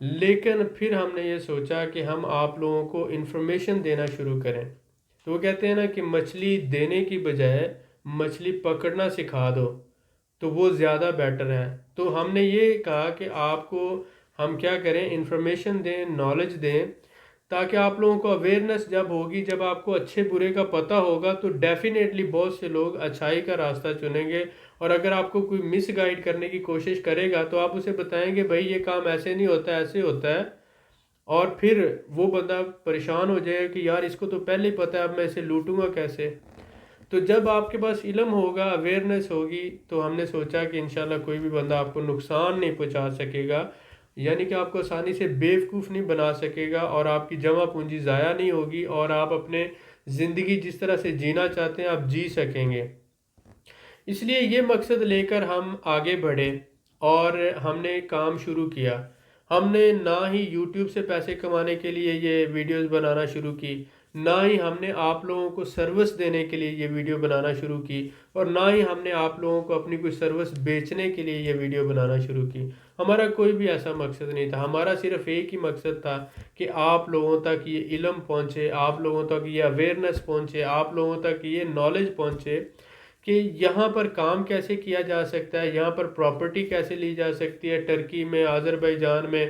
لیکن پھر ہم نے یہ سوچا کہ ہم آپ لوگوں کو انفارمیشن دینا شروع کریں. تو وہ کہتے ہیں نا کہ مچھلی دینے کی بجائے مچھلی پکڑنا سکھا دو تو وہ زیادہ بیٹر ہے. تو ہم نے یہ کہا کہ آپ کو ہم کیا کریں، انفارمیشن دیں، نالج دیں، تاکہ آپ لوگوں کو اویئرنیس جب ہوگی، جب آپ کو اچھے برے کا پتہ ہوگا تو ڈیفینیٹلی بہت سے لوگ اچھائی کا راستہ چنیں گے. اور اگر آپ کو کوئی مس گائیڈ کرنے کی کوشش کرے گا تو آپ اسے بتائیں گے بھائی یہ کام ایسے نہیں ہوتا، ایسے ہوتا ہے. اور پھر وہ بندہ پریشان ہو جائے گا کہ یار اس کو تو پہلے ہی پتہ ہے، اب میں اسے لوٹوں گا کیسے. تو جب آپ کے پاس علم ہوگا، اویئرنیس ہوگی، تو ہم نے سوچا کہ انشاءاللہ کوئی بھی بندہ آپ کو نقصان نہیں پہنچا سکے گا، یعنی کہ آپ کو آسانی سے بیوقوف نہیں بنا سکے گا، اور آپ کی جمع پونجی ضائع نہیں ہوگی، اور آپ اپنے زندگی جس طرح سے جینا چاہتے ہیں آپ جی سکیں گے. اس لیے یہ مقصد لے کر ہم آگے بڑھے اور ہم نے کام شروع کیا. ہم نے نہ ہی یوٹیوب سے پیسے کمانے کے لیے یہ ویڈیوز بنانا شروع کی، نہ ہی ہم نے آپ لوگوں کو سروس دینے کے لیے یہ ویڈیو بنانا شروع کی، اور نہ ہی ہم نے آپ لوگوں کو اپنی کوئی سروس بیچنے کے لیے یہ ویڈیو بنانا شروع کی. ہمارا کوئی بھی ایسا مقصد نہیں تھا. ہمارا صرف ایک ہی مقصد تھا کہ آپ لوگوں تک یہ علم پہنچے، آپ لوگوں تک یہ اویئرنیس پہنچے، آپ لوگوں تک یہ نالج پہنچے کہ یہاں پر کام کیسے کیا جا سکتا ہے، یہاں پر پراپرٹی کیسے لی جا سکتی ہے، ٹرکی میں، آذربائیجان میں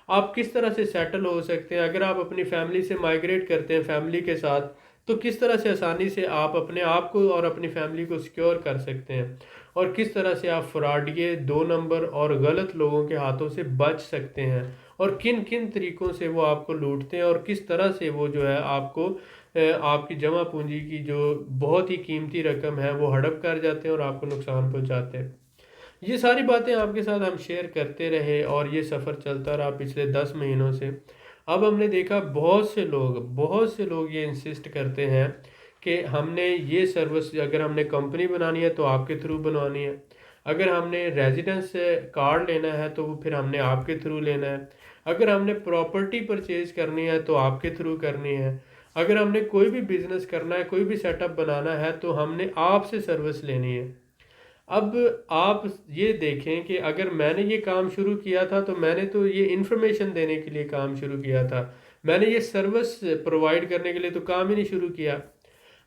آپ کس طرح سے سیٹل ہو سکتے ہیں. اگر آپ اپنی فیملی سے مائیگریٹ کرتے ہیں فیملی کے ساتھ، تو کس طرح سے آسانی سے آپ اپنے آپ کو اور اپنی فیملی کو سیکیور کر سکتے ہیں، اور کس طرح سے آپ فراڈیے، دو نمبر اور غلط لوگوں کے ہاتھوں سے بچ سکتے ہیں، اور کن کن طریقوں سے وہ آپ کو لوٹتے ہیں، اور کس طرح سے وہ جو ہے آپ کو آپ کی جمع پونجی کی جو بہت ہی قیمتی رقم ہے وہ ہڑپ کر جاتے ہیں اور آپ کو نقصان پہنچاتے ہیں. یہ ساری باتیں آپ کے ساتھ ہم شیئر کرتے رہے اور یہ سفر چلتا رہا پچھلے 10 مہینوں سے. اب ہم نے دیکھا بہت سے لوگ یہ انسسٹ کرتے ہیں کہ ہم نے یہ سروس، اگر ہم نے کمپنی بنانی ہے تو آپ کے تھرو بنوانی ہے، اگر ہم نے ریزیڈنس کارڈ لینا ہے تو وہ پھر ہم نے آپ کے تھرو لینا ہے، اگر ہم نے پراپرٹی پرچیز کرنی ہے تو آپ کے تھرو کرنی ہے، اگر ہم نے کوئی بھی بزنس کرنا ہے، کوئی بھی سیٹ اپ بنانا ہے تو ہم نے آپ سے سروس لینی ہے. اب آپ یہ دیکھیں کہ اگر میں نے یہ کام شروع کیا تھا تو میں نے تو یہ انفارمیشن دینے کے لیے کام شروع کیا تھا، میں نے یہ سروس پرووائڈ کرنے کے لیے تو کام ہی نہیں شروع کیا.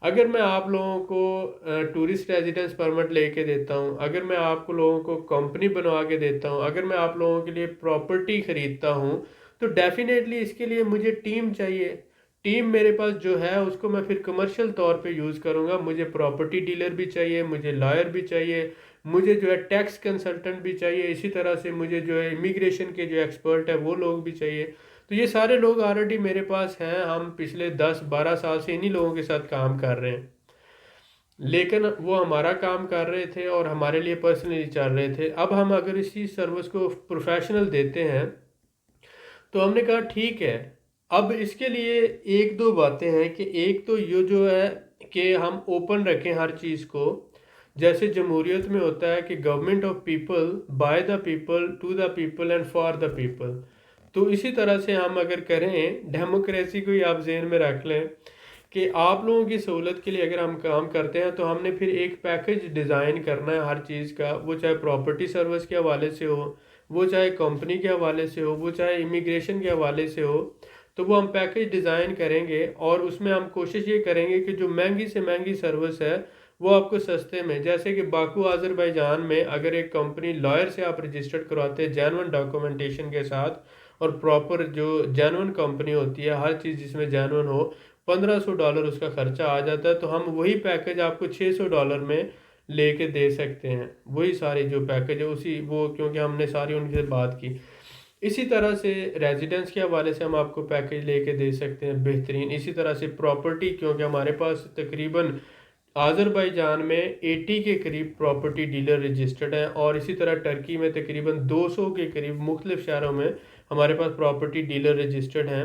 اگر میں آپ لوگوں کو ٹورسٹ ریزیڈنس پرمٹ لے کے دیتا ہوں، اگر میں آپ کو لوگوں کو کمپنی بنوا کے دیتا ہوں، اگر میں آپ لوگوں کے لیے پراپرٹی خریدتا ہوں، تو ڈیفینیٹلی اس کے لیے مجھے ٹیم چاہیے. ٹیم میرے پاس جو ہے اس کو میں پھر کمرشل طور پہ یوز کروں گا. مجھے پراپرٹی ڈیلر بھی چاہیے، مجھے لائر بھی چاہیے، مجھے جو ہے ٹیکس کنسلٹنٹ بھی چاہیے، اسی طرح سے مجھے جو ہے امیگریشن کے جو ایکسپرٹ ہے وہ لوگ بھی چاہیے. تو یہ سارے لوگ آلریڈی میرے پاس ہیں، ہم پچھلے 10-12 سال سے انہی لوگوں کے ساتھ کام کر رہے ہیں. لیکن وہ ہمارا کام کر رہے تھے اور ہمارے لیے پرسنلی چل رہے تھے. اب ہم اگر اسی سروس کو پروفیشنل دیتے ہیں تو ہم نے کہا ٹھیک ہے. اب اس کے لیے ایک دو باتیں ہیں کہ ایک تو یہ جو ہے کہ ہم اوپن رکھیں ہر چیز کو، جیسے جمہوریت میں ہوتا ہے کہ government of people, by the people, to the people and for the people. تو اسی طرح سے ہم اگر کریں ڈیموکریسی کو ہی آپ ذہن میں رکھ لیں کہ آپ لوگوں کی سہولت کے لیے اگر ہم کام کرتے ہیں تو ہم نے پھر ایک پیکج ڈیزائن کرنا ہے ہر چیز کا، وہ چاہے پراپرٹی سروس کے حوالے سے ہو، وہ چاہے کمپنی کے حوالے سے ہو، وہ چاہے امیگریشن کے حوالے سے ہو. تو وہ ہم پیکج ڈیزائن کریں گے اور اس میں ہم کوشش یہ کریں گے کہ جو مہنگی سے مہنگی سروس ہے وہ آپ کو سستے میں، جیسے کہ باکو آذربائیجان میں اگر ایک کمپنی لائر سے آپ رجسٹرڈ کرواتے ہیں جینون ڈاکومنٹیشن کے ساتھ اور پراپر جو جینون کمپنی ہوتی ہے، ہر چیز جس میں جینون ہو، $1500 اس کا خرچہ آ جاتا ہے. تو ہم وہی پیکج آپ کو $600 میں لے کے دے سکتے ہیں. وہی ساری جو پیکج ہے اسی وہ، کیونکہ ہم نے ساری ان سے بات کی. اسی طرح سے ریزیڈنس کے حوالے سے ہم آپ کو پیکج لے کے دے سکتے ہیں بہترین. اسی طرح سے پراپرٹی، کیونکہ ہمارے پاس تقریباً آذربائیجان میں 80 کے قریب پراپرٹی ڈیلر رجسٹرڈ ہیں، اور اسی طرح ٹرکی میں تقریباً 200 کے قریب مختلف شہروں میں ہمارے پاس پراپرٹی ڈیلر رجسٹرڈ ہیں،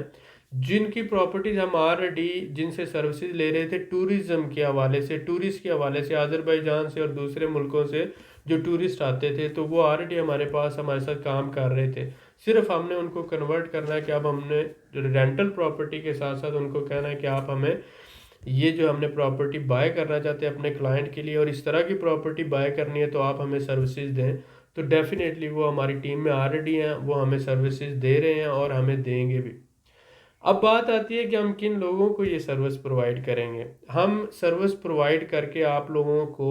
جن کی پراپرٹیز ہم آلریڈی جن سے سروسز لے رہے تھے ٹورزم کے حوالے سے، ٹورسٹ کے حوالے سے، آذربائیجان سے اور دوسرے ملکوں سے جو ٹورسٹ آتے تھے تو وہ آلریڈی ہمارے پاس ہمارے ساتھ کام کر رہے تھے. صرف ہم نے ان کو کنورٹ کرنا ہے کہ اب ہم نے رینٹل پراپرٹی کے ساتھ ساتھ ان کو کہنا ہے کہ آپ ہمیں یہ جو ہم نے پراپرٹی بائی کرنا چاہتے ہیں اپنے کلائنٹ کے لیے، اور اس طرح کی پراپرٹی بائی کرنی ہے تو آپ ہمیں سروسز دیں. تو ڈیفینیٹلی وہ ہماری ٹیم میں آلریڈی ہیں، وہ ہمیں سروسز دے رہے ہیں اور ہمیں دیں گے بھی۔ اب بات آتی ہے کہ ہم کن لوگوں کو یہ سروس پرووائڈ کریں گے۔ ہم سروس پرووائڈ کر کے آپ لوگوں کو،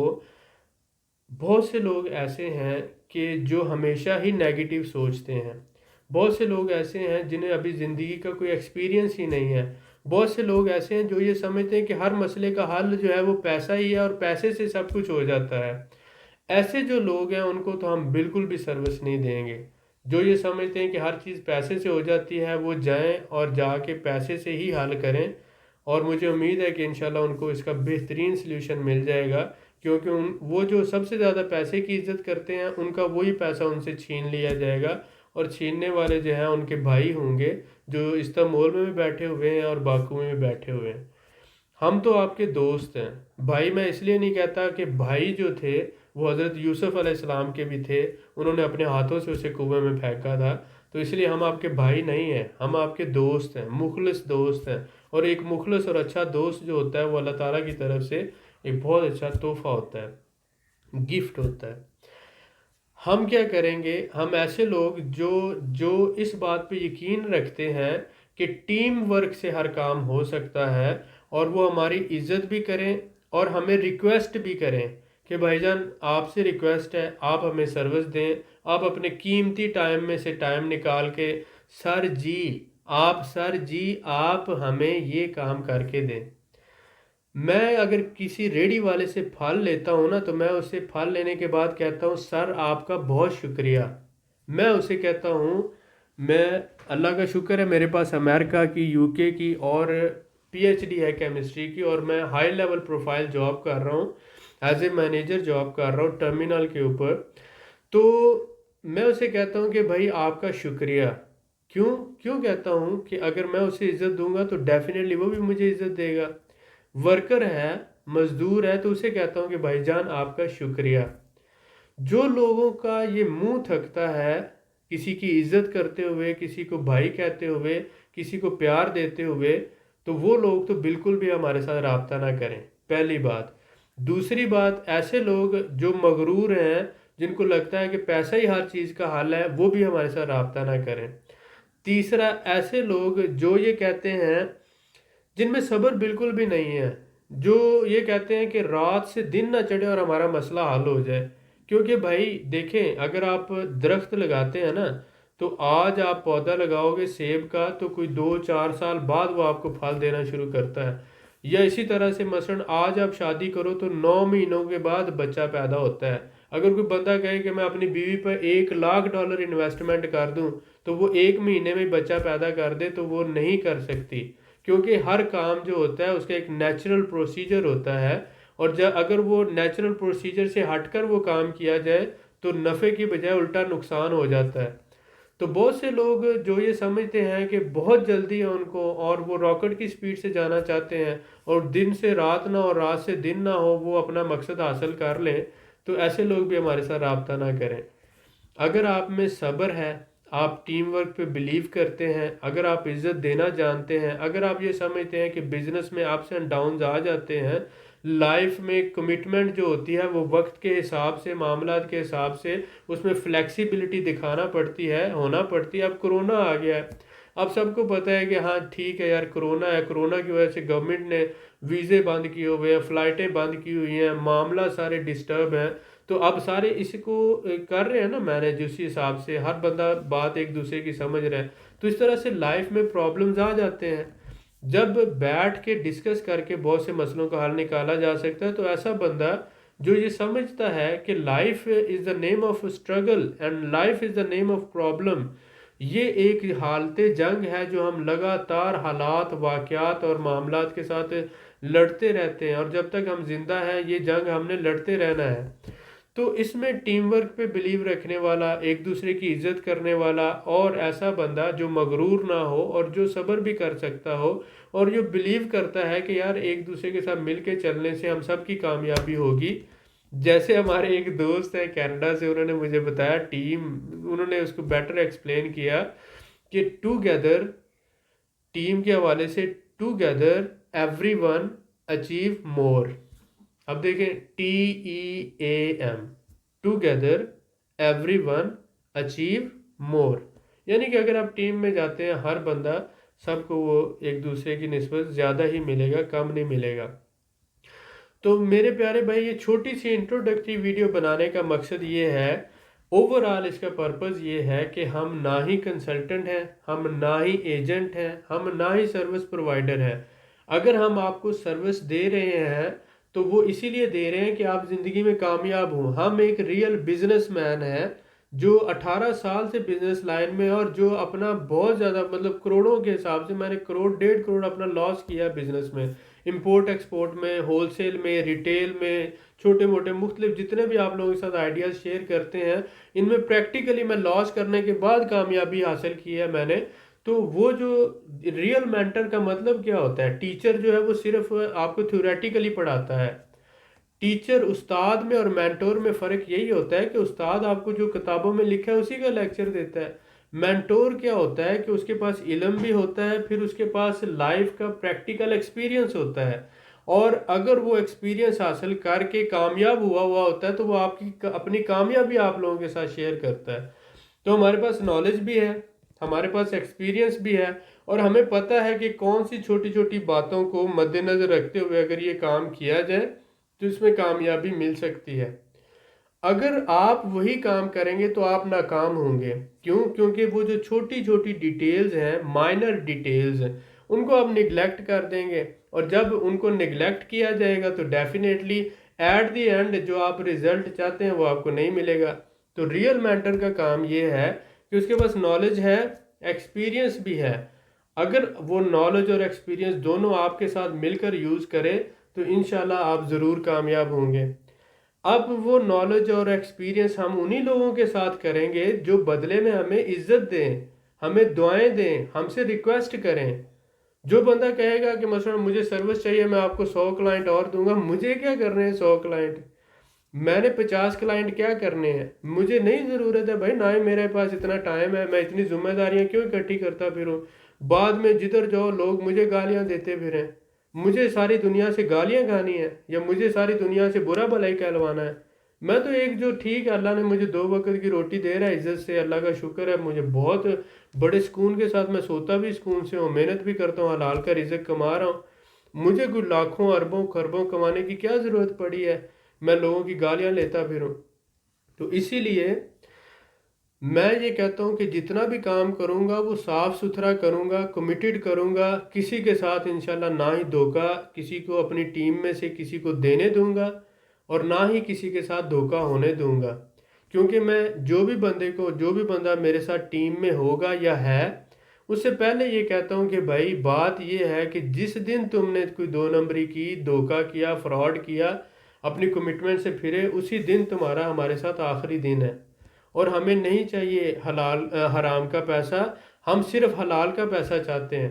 بہت سے لوگ ایسے ہیں کہ جو ہمیشہ ہی نیگیٹو سوچتے ہیں، بہت سے لوگ ایسے ہیں جنہیں ابھی زندگی کا کوئی ایکسپیرینس ہی نہیں ہے، بہت سے لوگ ایسے ہیں جو یہ سمجھتے ہیں کہ ہر مسئلے کا حل جو ہے وہ پیسہ ہی ہے اور پیسے سے سب کچھ ہو جاتا ہے۔ ایسے جو لوگ ہیں ان کو تو ہم بالکل بھی سروس نہیں دیں گے۔ جو یہ سمجھتے ہیں کہ ہر چیز پیسے سے ہو جاتی ہے، وہ جائیں اور جا کے پیسے سے ہی حل کریں، اور مجھے امید ہے کہ انشاءاللہ ان کو اس کا بہترین سلیوشن مل جائے گا، کیونکہ وہ جو سب سے زیادہ پیسے کی عزت کرتے ہیں ان کا وہی پیسہ ان سے چھین لیا جائے گا، اور چھیننے والے جو ہیں ان کے بھائی ہوں گے جو استنبول میں بھی بیٹھے ہوئے ہیں اور باکو میں بھی بیٹھے ہوئے ہیں۔ ہم تو آپ کے دوست ہیں بھائی، میں اس لیے نہیں کہتا کہ بھائی جو تھے وہ حضرت یوسف علیہ السلام کے بھی تھے، انہوں نے اپنے ہاتھوں سے اسے کنویں میں پھینکا تھا، تو اس لیے ہم آپ کے بھائی نہیں ہیں، ہم آپ کے دوست ہیں، مخلص دوست ہیں، اور ایک مخلص اور اچھا دوست جو ہوتا ہے وہ اللہ تعالیٰ کی طرف سے ایک بہت اچھا تحفہ ہوتا ہے، گفٹ ہوتا ہے۔ ہم کیا کریں گے؟ ہم ایسے لوگ جو اس بات پہ یقین رکھتے ہیں کہ ٹیم ورک سے ہر کام ہو سکتا ہے، اور وہ ہماری عزت بھی کریں اور ہمیں ریکویسٹ بھی کریں کہ بھائی جان آپ سے ریکویسٹ ہے، آپ ہمیں سروس دیں، آپ اپنے قیمتی ٹائم میں سے ٹائم نکال کے سر جی آپ ہمیں یہ کام کر کے دیں۔ میں اگر کسی ریڑھی والے سے پھل لیتا ہوں نا، تو میں اسے پھل لینے کے بعد کہتا ہوں سر آپ کا بہت شکریہ۔ میں اسے کہتا ہوں میں اللہ کا شکر ہے میرے پاس امریکہ کی، یو کے کی اور پی ایچ ڈی ہے کیمسٹری کی، اور میں ہائی لیول پروفائل جاب کر رہا ہوں، ایز اے مینیجر جاب کر رہا ہوں ٹرمینل کے اوپر۔ تو میں اسے کہتا ہوں کہ بھائی آپ کا شکریہ۔ کیوں کہتا ہوں کہ اگر میں اسے عزت دوں گا تو ڈیفینیٹلی وہ بھی مجھے عزت دے گا۔ ورکر ہے، مزدور ہے، تو اسے کہتا ہوں کہ بھائی جان آپ کا شکریہ۔ جو لوگوں کا یہ منہ تھکتا ہے کسی کی عزت کرتے ہوئے، کسی کو بھائی کہتے ہوئے، کسی کو پیار دیتے ہوئے، تو وہ لوگ تو بالکل بھی ہمارے ساتھ رابطہ نہ کریں، پہلی بات۔ دوسری بات، ایسے لوگ جو مغرور ہیں، جن کو لگتا ہے کہ پیسہ ہی ہر چیز کا حل ہے، وہ بھی ہمارے ساتھ رابطہ نہ کریں۔ تیسرا، ایسے لوگ جو یہ کہتے ہیں، جن میں صبر بالکل بھی نہیں ہے، جو یہ کہتے ہیں کہ رات سے دن نہ چڑھے اور ہمارا مسئلہ حل ہو جائے۔ کیونکہ بھائی دیکھیں، اگر آپ درخت لگاتے ہیں نا، تو آج آپ پودا لگاؤ گے سیب کا، تو کوئی 2-4 سال بعد وہ آپ کو پھل دینا شروع کرتا ہے۔ یا اسی طرح سے مثلا آج آپ شادی کرو تو 9 مہینوں کے بعد بچہ پیدا ہوتا ہے۔ اگر کوئی بندہ کہے کہ میں اپنی بیوی پر $1,00,000 انویسٹمنٹ کر دوں تو وہ 1 مہینے میں بچہ پیدا کر دے، تو وہ نہیں کر سکتی، کیونکہ ہر کام جو ہوتا ہے اس کا ایک نیچرل پروسیجر ہوتا ہے، اور اگر وہ نیچرل پروسیجر سے ہٹ کر وہ کام کیا جائے تو نفع کی بجائے الٹا نقصان ہو جاتا ہے۔ تو بہت سے لوگ جو یہ سمجھتے ہیں کہ بہت جلدی ہے ان کو، اور وہ راکٹ کی سپیڈ سے جانا چاہتے ہیں، اور دن سے رات نہ اور رات سے دن نہ ہو، وہ اپنا مقصد حاصل کر لیں، تو ایسے لوگ بھی ہمارے ساتھ رابطہ نہ کریں۔ اگر آپ میں صبر ہے، آپ ٹیم ورک پہ بلیو کرتے ہیں، اگر آپ عزت دینا جانتے ہیں، اگر آپ یہ سمجھتے ہیں کہ بزنس میں اپس اینڈ ڈاؤنز آ جاتے ہیں، لائف میں کمٹمنٹ جو ہوتی ہے وہ وقت کے حساب سے، معاملات کے حساب سے اس میں فلیکسیبلٹی دکھانا پڑتی ہے، ہونا پڑتی ہے۔ اب کرونا آ گیا ہے، اب سب کو پتہ ہے کہ ہاں ٹھیک ہے یار کرونا ہے، کرونا کی وجہ سے گورنمنٹ نے ویزے بند کیے ہوئے ہیں، فلائٹیں بند کی ہوئی ہیں، معاملہ سارے ڈسٹرب ہیں، تو اب سارے اس کو کر رہے ہیں نا مینیج، اسی حساب سے ہر بندہ بات ایک دوسرے کی سمجھ رہا ہے، تو اس طرح سے لائف میں پرابلمز آ جاتے ہیں۔ جب بیٹھ کے ڈسکس کر کے بہت سے مسئلوں کا حل نکالا جا سکتا ہے، تو ایسا بندہ جو یہ سمجھتا ہے کہ life is the name of struggle and life is the name of problem, یہ ایک حالت جنگ ہے جو ہم لگاتار حالات، واقعات اور معاملات کے ساتھ لڑتے رہتے ہیں، اور جب تک ہم زندہ ہیں یہ جنگ ہم نے لڑتے رہنا ہے۔ تو اس میں ٹیم ورک پہ بلیو رکھنے والا، ایک دوسرے کی عزت کرنے والا، اور ایسا بندہ جو مغرور نہ ہو اور جو صبر بھی کر سکتا ہو، اور جو بلیو کرتا ہے کہ یار ایک دوسرے کے ساتھ مل کے چلنے سے ہم سب کی کامیابی ہوگی۔ جیسے ہمارے ایک دوست ہیں کینیڈا سے، انہوں نے مجھے بتایا انہوں نے اس کو بیٹر ایکسپلین کیا کہ ٹوگیدر، ٹیم کے حوالے سے together every one achieve more. اب دیکھیں TEAM، together every one achieve more. یعنی کہ اگر آپ ٹیم میں جاتے ہیں ہر بندہ سب کو وہ ایک دوسرے کی نسبت زیادہ ہی ملے گا، کم نہیں ملے گا. تو میرے پیارے بھائی یہ چھوٹی سی انٹروڈکٹری ویڈیو بنانے کا مقصد یہ ہے، اوور آل اس کا پرپز یہ ہے کہ ہم نہ ہی کنسلٹنٹ ہیں، ہم نہ ہی ایجنٹ ہیں، ہم نہ ہی سروس پرووائڈر ہیں. اگر ہم آپ کو سروس دے رہے ہیں تو وہ اسی لیے دے رہے ہیں کہ آپ زندگی میں کامیاب ہوں. ہم ایک ریئل بزنس مین ہیں جو 18 سال سے بزنس لائن میں، اور جو اپنا بہت زیادہ مطلب کروڑوں کے حساب سے میں نے کروڑ 1.5 کروڑ اپنا لاس کیا ہے بزنس میں، امپورٹ ایکسپورٹ میں، ہول سیل میں، ریٹیل میں، چھوٹے موٹے مختلف جتنے بھی آپ لوگوں کے ساتھ آئیڈیاز شیئر کرتے ہیں ان میں پریکٹیکلی میں لاس کرنے کے بعد کامیابی حاصل کی ہے میں نے. تو وہ جو ریئل مینٹر کا مطلب کیا ہوتا ہے، ٹیچر جو ہے وہ صرف آپ کو تھیوریٹیکلی پڑھاتا ہے. ٹیچر استاد میں اور مینٹور میں فرق یہی ہوتا ہے کہ استاد آپ کو جو کتابوں میں لکھا ہے اسی کا لیکچر دیتا ہے. مینٹور کیا ہوتا ہے کہ اس کے پاس علم بھی ہوتا ہے، پھر اس کے پاس لائف کا پریکٹیکل ایکسپیرینس ہوتا ہے، اور اگر وہ ایکسپیرینس حاصل کر کے کامیاب ہوا ہوتا ہے تو وہ آپ کی اپنی کامیابی آپ لوگوں کے ساتھ شیئر کرتا ہے. تو ہمارے پاس نالج بھی ہے، ہمارے پاس ایکسپیرینس بھی ہے، اور ہمیں پتہ ہے کہ کون سی چھوٹی چھوٹی باتوں کو مد نظر رکھتے ہوئے اگر یہ کام کیا جائے تو اس میں کامیابی مل سکتی ہے. اگر آپ وہی کام کریں گے تو آپ ناکام ہوں گے. کیوں؟ کیونکہ وہ جو چھوٹی چھوٹی ڈیٹیلز ہیں، مائنر ڈیٹیلز ہیں، ان کو آپ نگلیکٹ کر دیں گے، اور جب ان کو نگلیکٹ کیا جائے گا تو ڈیفینیٹلی ایٹ دی اینڈ جو آپ رزلٹ چاہتے ہیں وہ آپ کو نہیں ملے گا. تو ریئل مینٹر کا کام یہ ہے کہ اس کے پاس نالج ہے، ایکسپیرینس بھی ہے. اگر وہ نالج اور ایکسپیرینس دونوں آپ کے ساتھ مل کر یوز کرے تو انشاءاللہ آپ ضرور کامیاب ہوں گے. اب وہ نالج اور ایکسپیرینس ہم انہی لوگوں کے ساتھ کریں گے جو بدلے میں ہمیں عزت دیں، ہمیں دعائیں دیں، ہم سے ریکویسٹ کریں. جو بندہ کہے گا کہ مثلا مجھے سروس چاہیے، میں آپ کو 100 کلائنٹ اور دوں گا، مجھے کیا کرنے ہیں 100 کلائنٹ، میں نے 50 کلائنٹ کیا کرنے ہیں، مجھے نہیں ضرورت ہے بھائی، نہ ہی میرے پاس اتنا ٹائم ہے، میں اتنی ذمہ داریاں کیوں اکٹھی کرتا پھروں، بعد میں جدھر جاؤ لوگ مجھے گالیاں دیتے پھریں. مجھے ساری دنیا سے گالیاں کھانی ہیں یا مجھے ساری دنیا سے برا بھلائی کہلوانا ہے؟ میں تو ایک جو ٹھیک ہے اللہ نے مجھے 2 وقت کی روٹی دے رہا ہے عزت سے، اللہ کا شکر ہے، مجھے بہت بڑے سکون کے ساتھ، میں سوتا بھی سکون سے ہوں، محنت بھی کرتا ہوں، حلال کا رزق کما رہا ہوں. مجھے کوئی لاکھوں اربوں خربوں کمانے کی کیا ضرورت پڑی ہے میں لوگوں کی گالیاں لیتا پھروں؟ تو اسی لیے میں یہ کہتا ہوں کہ جتنا بھی کام کروں گا وہ صاف ستھرا کروں گا، کمیٹڈ کروں گا، کسی کے ساتھ انشاءاللہ نہ ہی دھوکہ کسی کو اپنی ٹیم میں سے کسی کو دینے دوں گا، اور نہ ہی کسی کے ساتھ دھوکہ ہونے دوں گا. کیونکہ میں جو بھی بندہ میرے ساتھ ٹیم میں ہوگا یا ہے، اس سے پہلے یہ کہتا ہوں کہ بھائی بات یہ ہے کہ جس دن تم نے کوئی 2 نمبری کی، دھوکہ کیا، فراڈ کیا، اپنی کمٹمنٹ سے پھرے، اسی دن تمہارا ہمارے ساتھ آخری دن ہے. اور ہمیں نہیں چاہیے حرام کا پیسہ، ہم صرف حلال کا پیسہ چاہتے ہیں.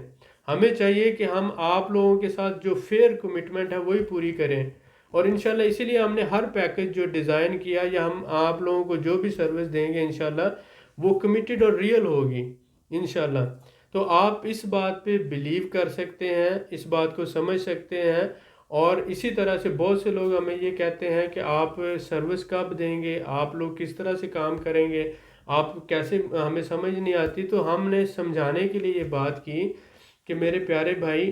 ہمیں چاہیے کہ ہم آپ لوگوں کے ساتھ جو فیئر کمٹمنٹ ہے وہی پوری کریں. اور انشاءاللہ اسی لیے ہم نے ہر پیکج جو ڈیزائن کیا یا ہم آپ لوگوں کو جو بھی سروس دیں گے انشاءاللہ وہ کمیٹڈ اور ریئل ہوگی انشاءاللہ. تو آپ اس بات پہ بلیو کر سکتے ہیں، اس بات کو سمجھ سکتے ہیں. اور اسی طرح سے بہت سے لوگ ہمیں یہ کہتے ہیں کہ آپ سروس کب دیں گے، آپ لوگ کس طرح سے کام کریں گے، آپ کیسے، ہمیں سمجھ نہیں آتی. تو ہم نے سمجھانے کے لیے یہ بات کی کہ میرے پیارے بھائی،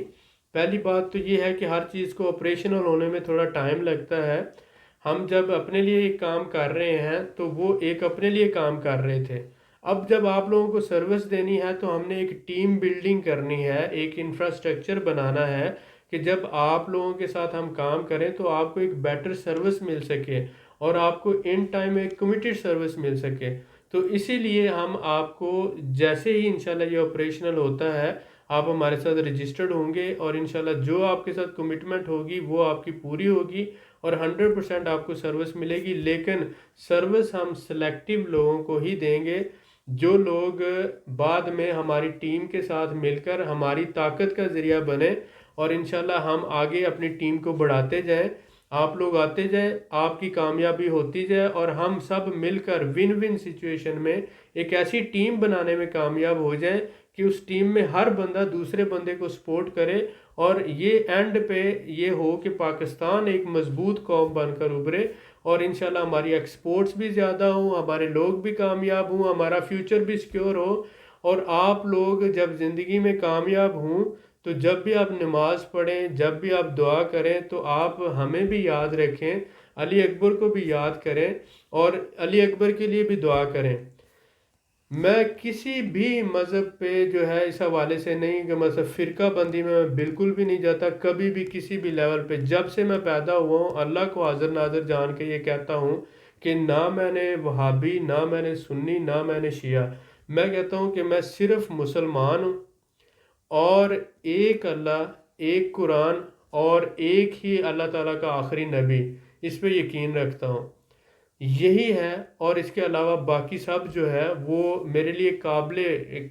پہلی بات تو یہ ہے کہ ہر چیز کو آپریشنل ہونے میں تھوڑا ٹائم لگتا ہے. ہم جب اپنے لیے ایک کام کر رہے ہیں تو وہ ایک اپنے لیے کام کر رہے تھے. اب جب آپ لوگوں کو سروس دینی ہے تو ہم نے ایک ٹیم بلڈنگ کرنی ہے، ایک انفراسٹرکچر بنانا ہے کہ جب آپ لوگوں کے ساتھ ہم کام کریں تو آپ کو ایک بیٹر سروس مل سکے اور آپ کو ان ٹائم ایک کمیٹڈ سروس مل سکے. تو اسی لیے ہم آپ کو جیسے ہی انشاءاللہ یہ آپریشنل ہوتا ہے آپ ہمارے ساتھ رجسٹرڈ ہوں گے، اور انشاءاللہ جو آپ کے ساتھ کمٹمنٹ ہوگی وہ آپ کی پوری ہوگی اور 100% آپ کو سروس ملے گی. لیکن سروس ہم سلیکٹیو لوگوں کو ہی دیں گے، جو لوگ بعد میں ہماری ٹیم کے ساتھ مل کر ہماری طاقت کا ذریعہ بنے، اور انشاءاللہ ہم آگے اپنی ٹیم کو بڑھاتے جائیں، آپ لوگ آتے جائیں، آپ کی کامیابی ہوتی جائے، اور ہم سب مل کر ون ون سچویشن میں ایک ایسی ٹیم بنانے میں کامیاب ہو جائیں کہ اس ٹیم میں ہر بندہ دوسرے بندے کو سپورٹ کرے اور یہ اینڈ پہ یہ ہو کہ پاکستان ایک مضبوط قوم بن کر ابھرے اور انشاءاللہ ہماری ایکسپورٹس بھی زیادہ ہوں، ہمارے لوگ بھی کامیاب ہوں، ہمارا فیوچر بھی سیکیور ہو. اور آپ لوگ جب زندگی میں کامیاب ہوں تو جب بھی آپ نماز پڑھیں، جب بھی آپ دعا کریں تو آپ ہمیں بھی یاد رکھیں، علی اکبر کو بھی یاد کریں اور علی اکبر کے لیے بھی دعا کریں. میں کسی بھی مذہب پہ جو ہے اس حوالے سے نہیں کہ مذہب فرقہ بندی میں بالکل بھی نہیں جاتا، کبھی بھی کسی بھی لیول پہ. جب سے میں پیدا ہوا ہوں اللہ کو حاضر ناظر جان کے یہ کہتا ہوں کہ نہ میں نے وہابی، نہ میں نے سنی، نہ میں نے شیعہ. میں کہتا ہوں کہ میں صرف مسلمان ہوں اور ایک اللہ، ایک قرآن اور ایک ہی اللہ تعالیٰ کا آخری نبی، اس پہ یقین رکھتا ہوں. یہی ہے اور اس کے علاوہ باقی سب جو ہے وہ میرے لیے قابل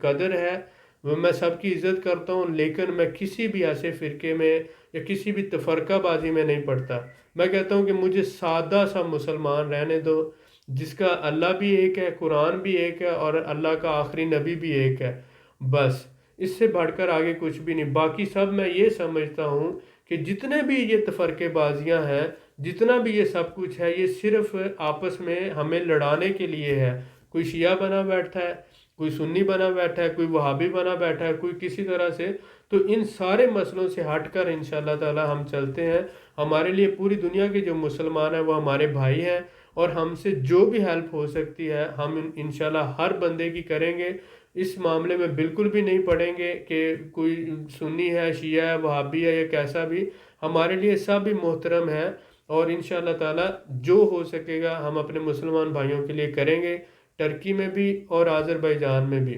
قدر ہے. میں سب کی عزت کرتا ہوں لیکن میں کسی بھی ایسے فرقے میں یا کسی بھی تفرقہ بازی میں نہیں پڑتا. میں کہتا ہوں کہ مجھے سادہ سا مسلمان رہنے دو جس کا اللہ بھی ایک ہے، قرآن بھی ایک ہے اور اللہ کا آخری نبی بھی ایک ہے. بس اس سے بڑھ کر آگے کچھ بھی نہیں. باقی سب میں یہ سمجھتا ہوں کہ جتنے بھی یہ تفرقے بازیاں ہیں، جتنا بھی یہ سب کچھ ہے، یہ صرف آپس میں ہمیں لڑانے کے لیے ہے. کوئی شیعہ بنا بیٹھا ہے، کوئی سنی بنا بیٹھا ہے، کوئی وہابی بنا بیٹھا ہے، کوئی کسی طرح سے. تو ان سارے مسئلوں سے ہٹ کر انشاءاللہ تعالی ہم چلتے ہیں. ہمارے لیے پوری دنیا کے جو مسلمان ہیں وہ ہمارے بھائی ہیں اور ہم سے جو بھی ہیلپ ہو سکتی ہے ہم انشاءاللہ ہر بندے کی کریں گے. اس معاملے میں بالکل بھی نہیں پڑیں گے کہ کوئی سنی ہے، شیعہ ہے، وہابی ہے یا کیسا بھی. ہمارے لیے سب بھی محترم ہے اور انشاءاللہ تعالی جو ہو سکے گا ہم اپنے مسلمان بھائیوں کے لیے کریں گے، ٹرکی میں بھی اور آذربائیجان میں بھی.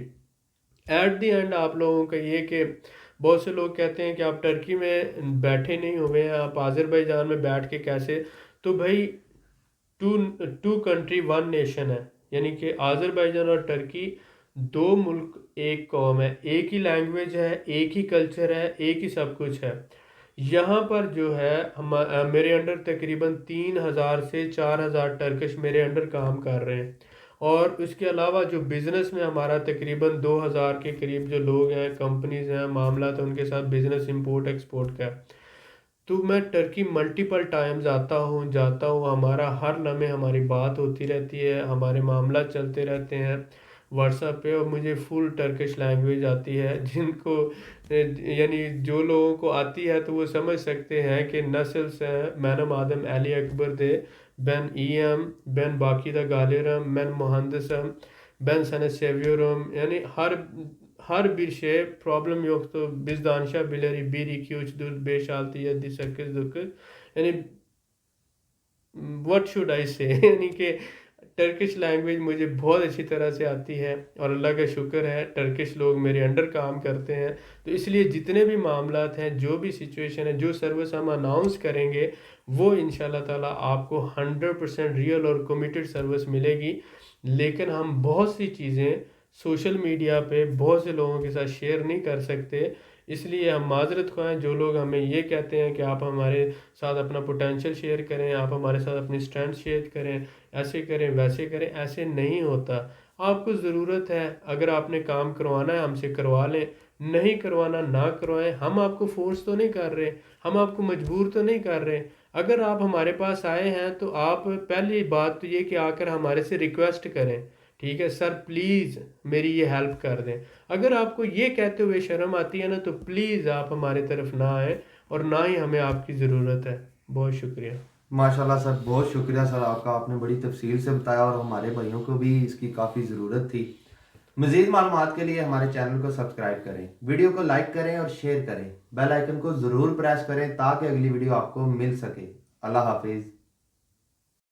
ایٹ دی اینڈ آپ لوگوں کا یہ کہ بہت سے لوگ کہتے ہیں کہ آپ ٹرکی میں بیٹھے نہیں ہوئے ہیں، آپ آذربائیجان میں بیٹھ کے کیسے. تو بھائی ٹو کنٹری ون نیشن ہے، یعنی کہ آذربائیجان اور ٹرکی دو ملک ایک قوم ہے، ایک ہی لینگویج ہے، ایک ہی کلچر ہے، ایک ہی سب کچھ ہے. یہاں پر جو ہے میرے انڈر تقریباً 3000 سے 4000 ٹرکش میرے انڈر کام کر رہے ہیں اور اس کے علاوہ جو بزنس میں ہمارا تقریباً 2000 کے قریب جو لوگ ہیں، کمپنیز ہیں، معاملات ہیں، ان کے ساتھ بزنس امپورٹ ایکسپورٹ کا ہے. تو میں ٹرکی ملٹیپل ٹائمز آتا ہوں جاتا ہوں، ہمارا ہر لمحے ہماری بات ہوتی رہتی ہے، ہمارے معاملات چلتے رہتے ہیں واٹس ایپ پہ. اور مجھے فل ٹرکش لینگویج آتی ہے، جن کو یعنی جو لوگوں کو آتی ہے تو وہ سمجھ سکتے ہیں کہ نسل سے مینم آدم علی اکبر دے ben ایم ben باقی دا گالیرم ben مہندسم ben سنه seviyorum. Yani her bir şey problem yoktu. Biz danışabiliriz. 1 2 3 4 5 6 7 8 9. Yani what should I say? یعنی کہ ٹرکش لینگویج مجھے بہت اچھی طرح سے آتی ہے اور اللہ کا شکر ہے ٹرکش لوگ میرے انڈر کام کرتے ہیں. تو اس لیے جتنے بھی معاملات ہیں، جو بھی سچویشن ہے، جو سروس ہم اناؤنس کریں گے وہ انشاءاللہ تعالیٰ آپ کو 100% ریئل اور کمیٹڈ سروس ملے گی. لیکن ہم بہت سی چیزیں سوشل میڈیا پہ بہت سے لوگوں کے ساتھ شیئر نہیں کر سکتے. اس لیے ہم معذرت خواہ ہیں جو لوگ ہمیں یہ کہتے ہیں کہ آپ ہمارے ساتھ اپنا پوٹینشیل شیئر کریں، آپ ہمارے ساتھ اپنی اسٹرینتھ شیئر کریں، ایسے کریں ویسے کریں. ایسے نہیں ہوتا. آپ کو ضرورت ہے، اگر آپ نے کام کروانا ہے ہم سے کروا لیں، نہیں کروانا نہ کروائیں. ہم آپ کو فورس تو نہیں کر رہے، ہم آپ کو مجبور تو نہیں کر رہے. اگر آپ ہمارے پاس آئے ہیں تو آپ پہلی بات تو یہ کہ آ کر ہمارے سے ریکویسٹ کریں، ٹھیک ہے سر پلیز میری یہ ہیلپ کر دیں. اگر آپ کو یہ کہتے ہوئے شرم آتی ہے نا تو پلیز آپ ہمارے طرف نہ آئیں اور نہ ہی ہمیں آپ کی ضرورت ہے. بہت شکریہ. ماشاءاللہ سر، بہت شکریہ سر آپ کا، آپ نے بڑی تفصیل سے بتایا اور ہمارے بھائیوں کو بھی اس کی کافی ضرورت تھی. مزید معلومات کے لیے ہمارے چینل کو سبسکرائب کریں، ویڈیو کو لائک کریں اور شیئر کریں، بیل آئیکن کو ضرور پریس کریں تاکہ اگلی ویڈیو آپ کو مل سکے. اللہ حافظ.